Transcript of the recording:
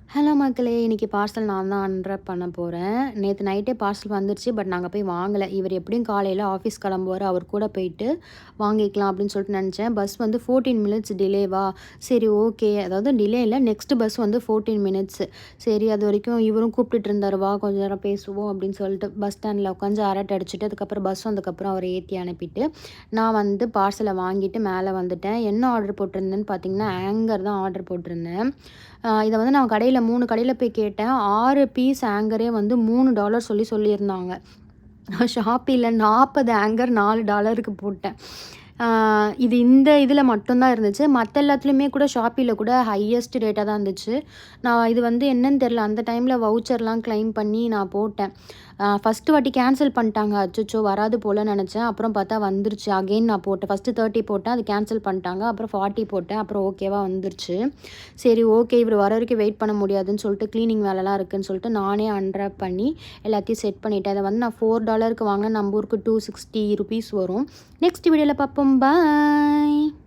Hello மக்களே! இன்னைக்கு parcel நான் தான் அன்ராப் பண்ண போறேன். நேத்து நைட்டே பார்சல் வந்துருச்சு. பட் நாங்க போய் வாங்கல. இவரு எப்படியும் காலையில ஆஃபீஸ் கிளம்புவாரு. அவர் கூட போயிட்டு வாங்கிக்கலாம் அப்படின்னு சொல்லிட்டு நெனச்சேன். பஸ் வந்து 14 மினிட்ஸ் டிலேவா, சரி ஓகே. அதாவது டிலே இல்ல. நெக்ஸ்ட் பஸ் வந்து 14 மினிட்ஸ். சரி அது வரைக்கும் இவரும் கூப்பிட்டுட்டு இருந்தாரு, "வா கொஞ்ச நேரம் பேசுவோம்" அப்படின்னு சொல்லிட்டு பஸ் ஸ்டாண்ட்ல உட்காந்து அரட்டை அடிச்சுட்டு, அதுக்கப்புறம் பஸ் வந்ததுக்கப்புறம் அவர ஏத்தி அனுப்பிட்டு, நான் வந்து பார்சல வாங்கிட்டு மேல வந்துட்டேன். என்ன ஆர்டர் போட்டிருந்தேன்னு பார்த்தீங்கன்னா, ஹேங்கர் தான் ஆர்டர் போட்டிருந்தேன். இத வந்து நான் கடையில 3 கடையில போய் கேட்டேன். 6 பீஸ் ஹேங்கரே வந்து $3 சொல்லியிருந்தாங்க. நான் ஷாப்பில 40 ஹேங்கர் $4க்கு போட்டேன். இது இந்த இதில மட்டும் தான் இருந்துச்சு. மத்த எல்லாத்துலயுமே கூட ஷாப்பில கூட ஹையஸ்ட் ரேட்டா தான் இருந்துச்சு. நான் இது வந்து என்னன்னு தெரியல. அந்த டைம்ல வவுச்சர்லாம் கிளைம் பண்ணி நான் போட்டேன். ஃபர்ஸ்ட்டு வாட்டி கேன்சல் பண்ணிட்டாங்க. அச்சச்சோ! வராது போலன்னு நெனச்சேன். அப்புறம் பார்த்தா வந்துருச்சு. அகைன் நான் போட்டேன். ஃபர்ஸ்ட்டு 30 போட்டேன். அது கேன்சல் பண்ணிட்டாங்க. அப்புறம் 40 போட்டேன். அப்புறம் ஓகேவா வந்துருச்சு. சரி ஓகே. இவரு வர வரைக்கும் வெயிட் பண்ண முடியாதுன்னு சொல்லிட்டு கிளீனிங் வேலைலாம் இருக்குன்னு சொல்லிட்டு நானே அன்ராப் பண்ணி எல்லாத்தையும் செட் பண்ணிட்டேன். இத வந்து நான் $4க்கு வாங்குனேன். நம்ம ஊருக்கு ₹260 வரும். நெக்ஸ்ட் வீடியோல பார்ப்போம். பாய்.